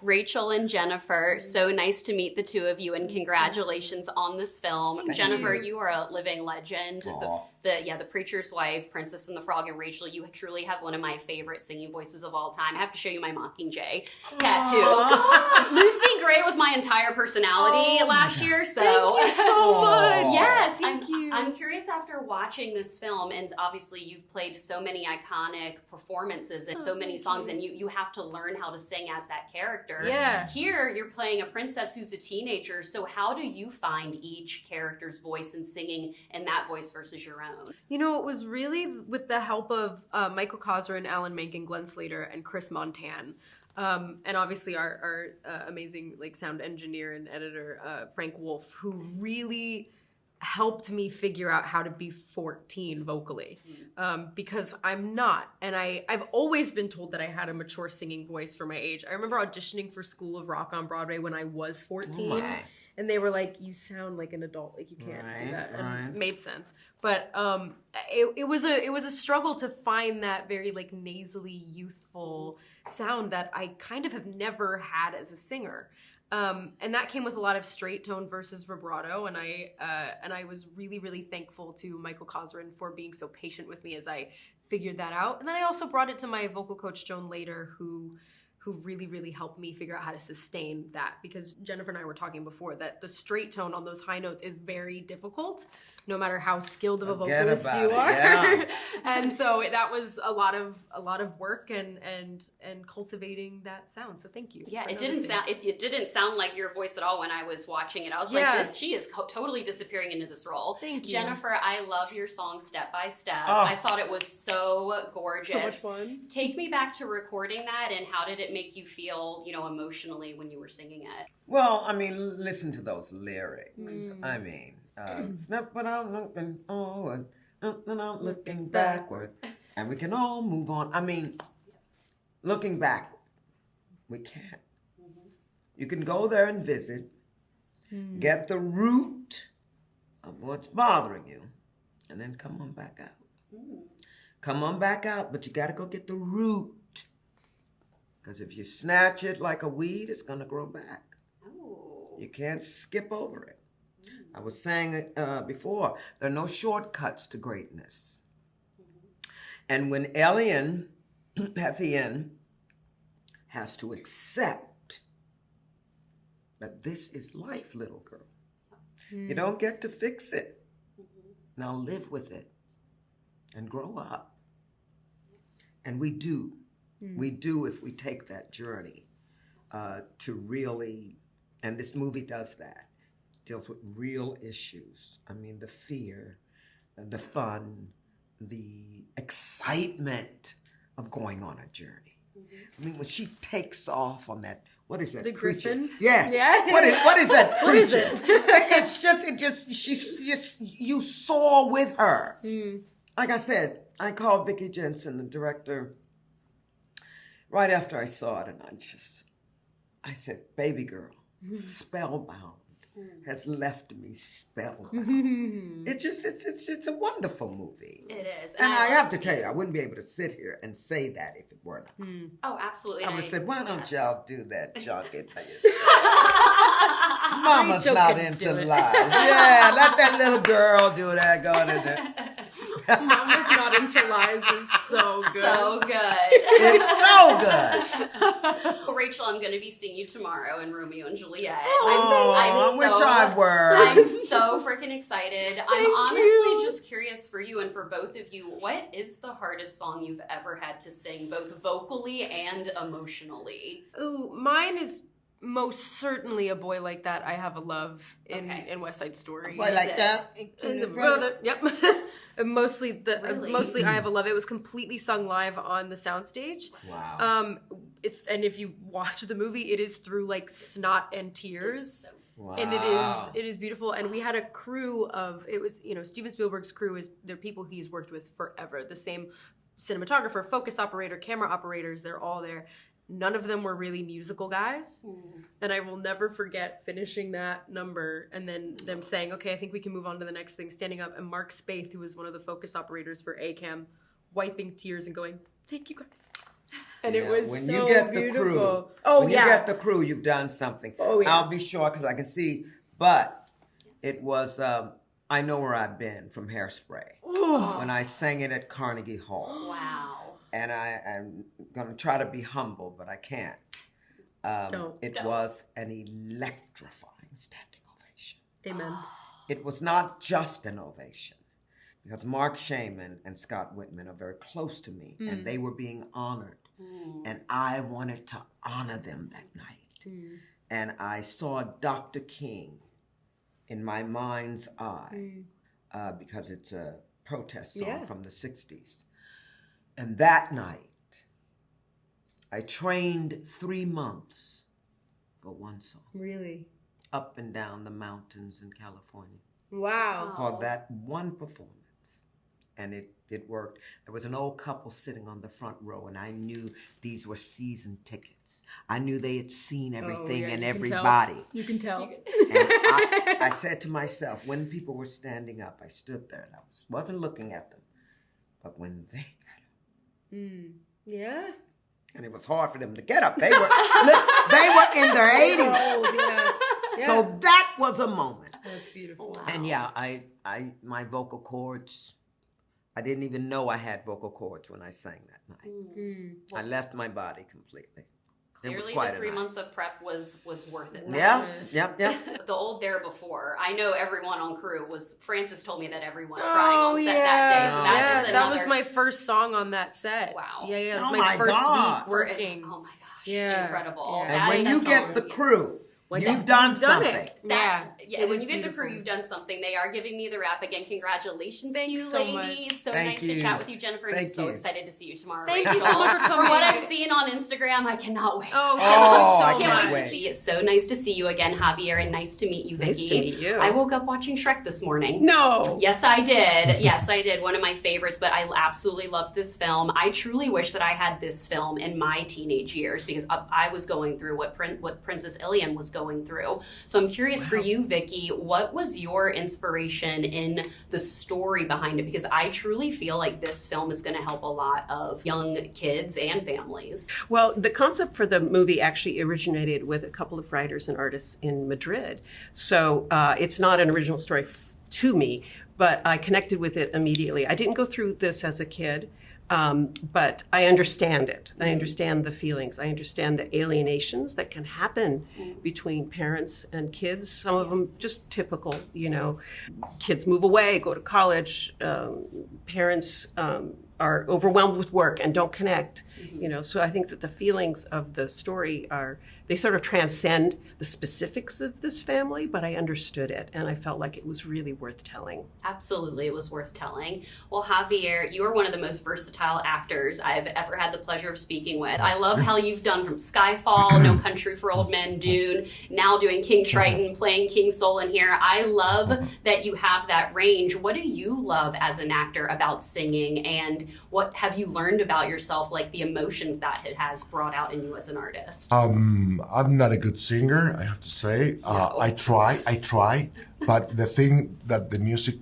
Rachel and Jenifer, so nice to meet the two of you, and congratulations on this film. Thank Jenifer, you. you are a living legend. The Preacher's Wife, Princess and the Frog, and Rachel, you truly have one of my favorite singing voices of all time. I have to show you my Mockingjay tattoo. Lucy Gray was my entire personality last year, so thank you so much. Yes, Thank you. I'm curious after watching this film, and obviously you've played so many iconic performances and so many songs, and you have to learn how to sing as that character. Yeah. Here, you're playing a princess who's a teenager, so how do you find each character's voice and singing in that voice versus your own? You know, it was really with the help of Michael Cosrin, Alan Menken, Glenn Slater, and Chris Montan. And obviously our amazing sound engineer and editor, Frank Wolf, who really helped me figure out how to be 14 vocally, because I'm not. And I've always been told that I had a mature singing voice for my age. I remember auditioning for School of Rock on Broadway when I was 14. And they were like, you sound like an adult, you can't do that. And it made sense. But it was a struggle to find that very nasally, youthful sound that I kind of have never had as a singer. And that came with a lot of straight tone versus vibrato, and I was really, really thankful to Michael Cosrin for being so patient with me as I figured that out. And then I also brought it to my vocal coach, Joan Lader, who really, really helped me figure out how to sustain that, because Jenifer and I were talking before that the straight tone on those high notes is very difficult, no matter how skilled of a vocalist you are. Yeah. And so that was a lot of work and cultivating that sound. So thank you. Yeah, it didn't sound like your voice at all when I was watching it. I was like, she is totally disappearing into this role. Thank you. Jenifer, I love your song Step by Step. I thought it was so gorgeous. So much fun. Take me back to recording that, and how did it make you feel, emotionally when you were singing it? Well, I mean, listen to those lyrics. I mean, step without looking forward, without looking backward, and we can all move on. I mean, looking backward, we can't. You can go there and visit, get the root of what's bothering you, and then come on back out. Come on back out, but you got to go get the root. Because if you snatch it like a weed, it's going to grow back. You can't skip over it. I was saying before, there are no shortcuts to greatness. And when Elian, at the end, has to accept that this is life, little girl. You don't get to fix it. Now live with it and grow up. And we do. We do if we take that journey to really, and this movie does that, deals with real issues. I mean, the fear, the fun, the excitement of going on a journey. I mean, when she takes off on that, what is that? The creature? griffin? Yes. Yeah. What is that creature? What is it? You soar with her. Like I said, I called Vicki Jensen, the director, right after I saw it, and I said, baby girl, Spellbound has left me spellbound. It's just a wonderful movie. It is. And I have to tell you, I wouldn't be able to sit here and say that if it were not. Oh, absolutely. I would have said, why don't y'all do that junket? Mama's Mama's not into lies. Yeah, let that little girl do that. Go in there. Mama's not into lies is so good. So good. It's so good. Rachel, I'm going to be seeing you tomorrow in Romeo and Juliet. I wish I were. I'm so freaking excited. I'm honestly just curious for you and for both of you, what is the hardest song you've ever had to sing, both vocally and emotionally? Ooh, mine is most certainly A Boy Like That, I Have a Love in West Side Story. Boy Like That? And the brother, yep. Mostly I Have a Love. It was completely sung live on the soundstage. Wow. And if you watch the movie, it is through snot and tears. Wow. And it is beautiful. And we had a crew of, Steven Spielberg's crew they're people he's worked with forever. The same cinematographer, focus operator, camera operators, they're all there. None of them were really musical guys. And I will never forget finishing that number and then them saying, okay, I think we can move on to the next thing, standing up, and Mark Spaeth, who was one of the focus operators for ACAM, wiping tears and going, thank you guys. And it was when so you get beautiful. the crew, Oh, when yeah. you get the crew, you've done something. Oh, yeah. I'll be sure because I can see. But it was, I know where I've been from Hairspray when I sang it at Carnegie Hall. Wow. And I'm going to try to be humble, but I can't. It Don't. was an electrifying standing ovation. Amen. It was not just an ovation, because Mark Shaman and Scott Whitman are very close to me, and they were being honored. And I wanted to honor them that night. And I saw Dr. King in my mind's eye, because it's a protest song from the 60s. And that night, I trained 3 months for one song. Really? Up and down the mountains in California. Wow. For that one performance. And it worked. There was an old couple sitting on the front row, and I knew these were season tickets. I knew they had seen everything and everybody. You can tell. And I said to myself, when people were standing up, I stood there and I wasn't looking at them. But when they got up, Yeah. and it was hard for them to get up. They were in their 80s. Oh, yeah. So that was a moment. That's beautiful. Wow. And yeah, my vocal cords, I didn't even know I had vocal cords when I sang that night. I left my body completely. It was Clearly, quite the a 3 night. months of prep was worth it. Yeah. The old There Before. I know everyone on crew was. Francis told me that everyone was crying on set that day. So that was that was my first song on that set. Wow. Yeah. That was Oh my my first God. week working. Oh my gosh! Yeah. Incredible. Yeah. And when you get the crew, you've done something. it. Yeah, It when was you get the crew, beautiful. you've done something. They are giving me the wrap again. Congratulations Thanks to you, so ladies. much. So Thank nice you. to chat with you, Jenifer. And I'm Thank so you. excited to see you tomorrow. Thank Rachel. you so much for From coming. what I've seen on Instagram, I cannot wait. Oh, I so can't Can't much. wait to see you. So nice to see you again, Javier, and nice to meet you, Vicky. Nice to meet you. I woke up watching Shrek this morning. No. Yes, I did. Yes, I did. One of my favorites, but I absolutely loved this film. I truly wish that I had this film in my teenage years because I was going through what Princess Ilium was going through. So I'm curious for you, Vicky, what was your inspiration in the story behind it? Because I truly feel like this film is going to help a lot of young kids and families. Well, the concept for the movie actually originated with a couple of writers and artists in Madrid. So it's not an original story to me, but I connected with it immediately. I didn't go through this as a kid. But I understand it. I understand the feelings. I understand the alienations that can happen between parents and kids. Some of them just typical, kids move away, go to college, parents are overwhelmed with work and don't connect, So I think that the feelings of the story they sort of transcend the specifics of this family, but I understood it and I felt like it was really worth telling. Absolutely, it was worth telling. Well, Javier, you are one of the most versatile actors I've ever had the pleasure of speaking with. I love how you've done from Skyfall, No Country for Old Men, Dune, now doing King Triton, playing King Solon here. I love that you have that range. What do you love as an actor about singing, and what have you learned about yourself, like the emotions that it has brought out in you as an artist? I'm not a good singer, I have to say. I try, but the thing that the music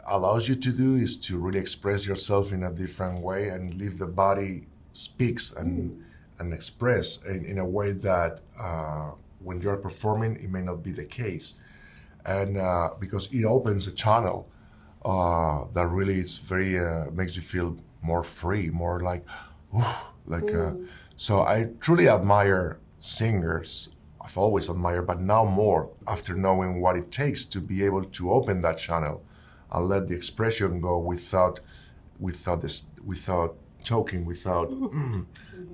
allows you to do is to really express yourself in a different way and leave the body speaks and express in a way that when you're performing, it may not be the case. And because it opens a channel that really is very, makes you feel more free, more like, so I truly admire singers. I've always admired, but now more after knowing what it takes to be able to open that channel and let the expression go without choking, without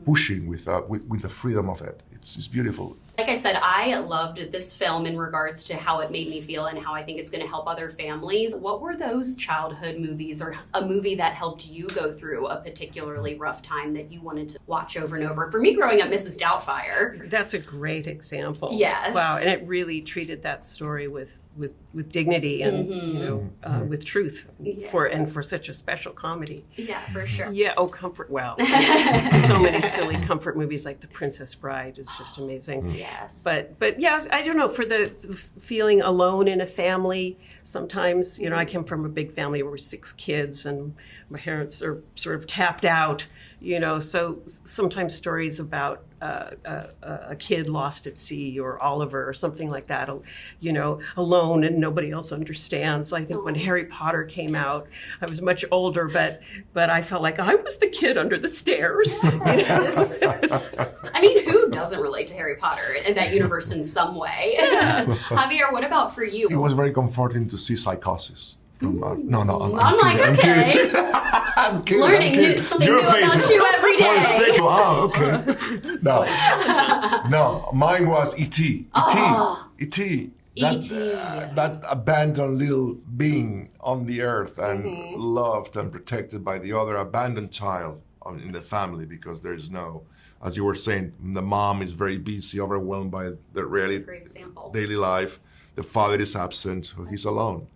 pushing, with the freedom of it. It's beautiful. Like I said, I loved this film in regards to how it made me feel and how I think it's going to help other families. What were those childhood movies or a movie that helped you go through a particularly rough time that you wanted to watch over and over? For me, growing up, Mrs. Doubtfire. That's a great example. Yes. Wow, and it really treated that story with dignity and with truth for such a special comedy. Yeah, for sure. Yeah. Oh, comfort. Wow. So many silly comfort movies like The Princess Bride is just amazing. Yes. But yeah, I don't know, for the feeling alone in a family, sometimes, I came from a big family where we're 6 kids and my parents are sort of tapped out, So sometimes stories about a kid lost at sea, or Oliver, or something like that, alone and nobody else understands. I think when Harry Potter came out, I was much older, but I felt like I was the kid under the stairs. I mean, who doesn't relate to Harry Potter and that universe in some way? Javier, what about for you? It was very comforting to see Psychosis. I'm like, okay. I'm kidding. Learning something new about you every day. Okay. No, mine was E.T. E.T. That abandoned little being on the earth and loved and protected by the other abandoned child in the family, because there is no, as you were saying, the mom is very busy, overwhelmed by the daily life. The father is absent, so he's alone.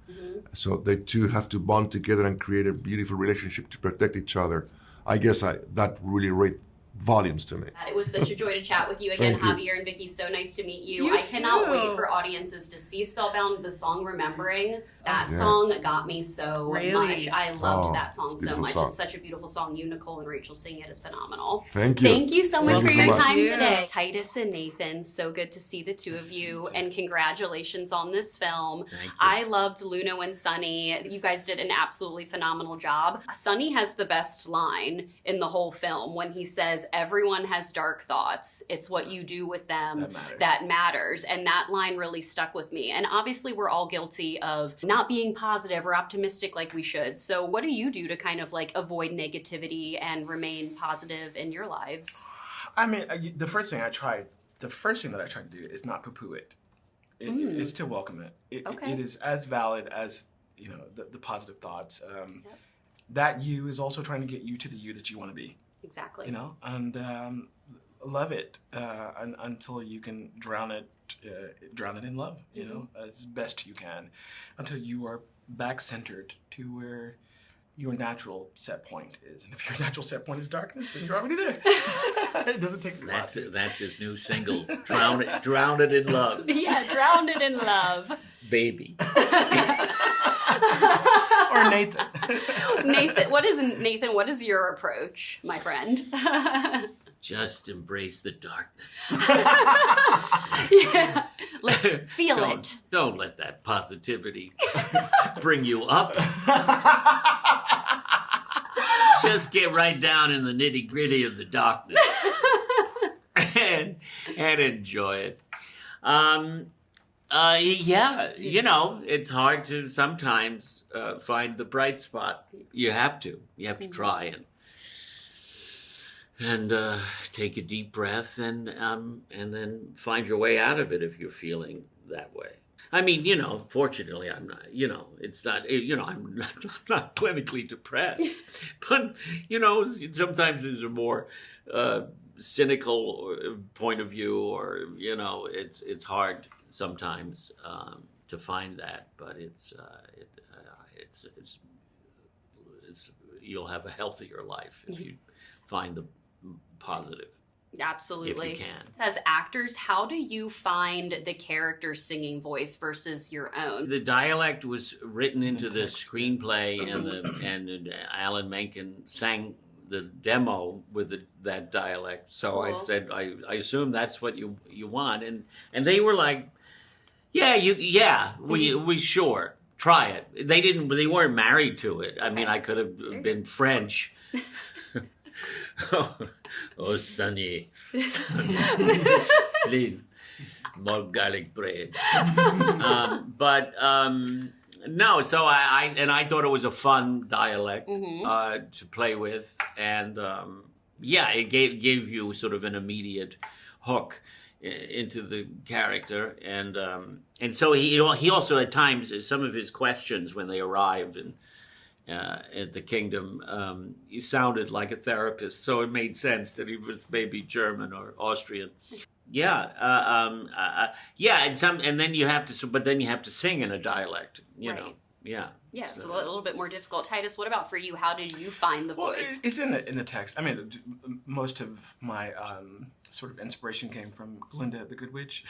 So they two have to bond together and create a beautiful relationship to protect each other. I guess that really read volumes to me. It was such a joy to chat with you again, Javier and Vicky. So nice to meet you. I cannot wait for audiences to see Spellbound. The song Remembering, that song got me so much. I loved that song so much. It's such a beautiful song. You, Nicole, and Rachel singing it is phenomenal. Thank you. Thank you so much for your time today. Tituss and Nathan, so good to see the two of you, and congratulations on this film. I loved Luna and Sunny. You guys did an absolutely phenomenal job. Sunny has the best line in the whole film when he says, everyone has dark thoughts. It's what you do with them that matters. And that line really stuck with me. And obviously we're all guilty of not being positive or optimistic like we should. So what do you do to kind of like avoid negativity and remain positive in your lives? I mean, the first thing that I try to do is not poo-poo it. It's to welcome it. It is as valid as, the positive thoughts. That you is also trying to get you to the you that you want to be. Exactly. And love it until you can drown it in love, as best you can, until you are back centered to where your natural set point is. And if your natural set point is darkness, then you're already there. It doesn't take a lot. That's his new single, Drown It in Love. Yeah, Drown It in Love. Baby. Or Nathan. Nathan, what is your approach, my friend? Just embrace the darkness. Yeah. Feel it. Don't let that positivity bring you up. Just get right down in the nitty-gritty of the darkness and enjoy it. It's hard to sometimes find the bright spot. You have to try and take a deep breath and then find your way out of it if you're feeling that way. I mean, fortunately, I'm not. It's not. I'm not clinically depressed, but sometimes there's a more cynical point of view, or it's hard sometimes to find that, but it's you'll have a healthier life if you find the positive. Absolutely. If you can. As actors, how do you find the character's singing voice versus your own? The dialect was written into the screenplay, and Alan Menken sang the demo with that dialect. So cool. I said, I assume that's what you want, and they were like, we sure try it. They weren't married to it. I mean, I could have been French. Oh, Sonny, please, more garlic bread. No, so I thought it was a fun dialect to play with, and it gave you sort of an immediate hook into the character, and so he also at times, some of his questions when they arrived at the kingdom, he sounded like a therapist, so it made sense that he was maybe German or Austrian. And then you have to sing in a dialect, you know. Yeah. Yeah, it's a little bit more difficult. Tituss, what about for you? How did you find the voice? It's in the text. I mean, most of my sort of inspiration came from Glinda the Good Witch.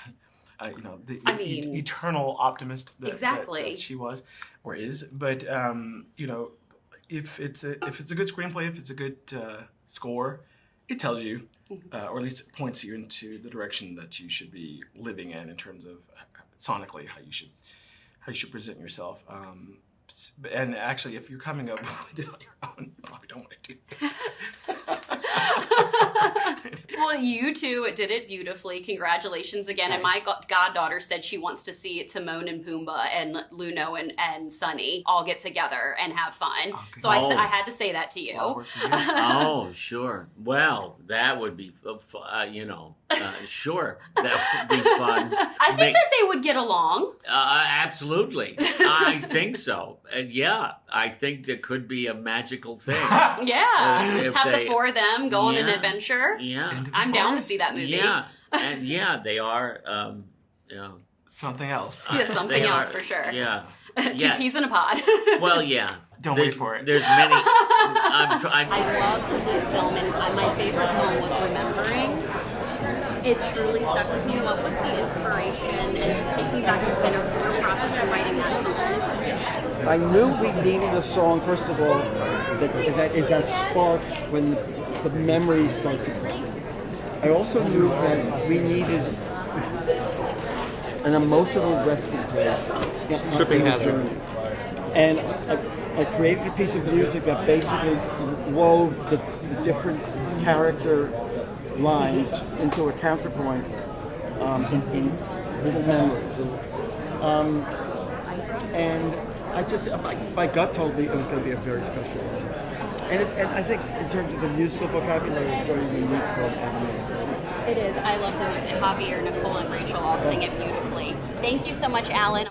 Eternal optimist that she was or is. But, if it's a good screenplay, if it's a good score, it tells you, or at least points you into the direction that you should be living in terms of sonically how you should present yourself. And actually, if you're coming up with it on your own, you probably don't want to do it. Well, you two did it beautifully. Congratulations again. Thanks. And my goddaughter said she wants to see Timon and Pumbaa and Luno and Sunny all get together and have fun. Okay. So I had to say that to you. I'll work for you. Oh, sure. Well, that would be, sure, that would be fun. I think that they would get along. Absolutely. I think so. Yeah, I think there could be a magical thing. Yeah. If Have the they- four of them go on an Yeah. adventure. Yeah. Into the I'm down to forest. see that movie. Yeah. And yeah, they are, Something else. Yeah, something they else are- for sure. Yeah. Two Yes. peas in a pod. Well, yeah. Don't There's- wait for it. There's many. I loved this film, and my favorite song was Remembering. It truly stuck with me. What was the inspiration? And just take me back to kind of your process of writing that song. I knew we needed a song, first of all, that is that spark when the memories start to come. I also knew that we needed an emotional resting place. Tripping in the hazard. journey. And I created a piece of music that basically wove the different character lines into a counterpoint in little memories. And I just, my gut told me it was going to be a very special one. And I think in terms of the musical vocabulary, it's very unique for anime. It is. I love the music. Javier, Nicole, and Rachel all sing it beautifully. Thank you so much, Alan.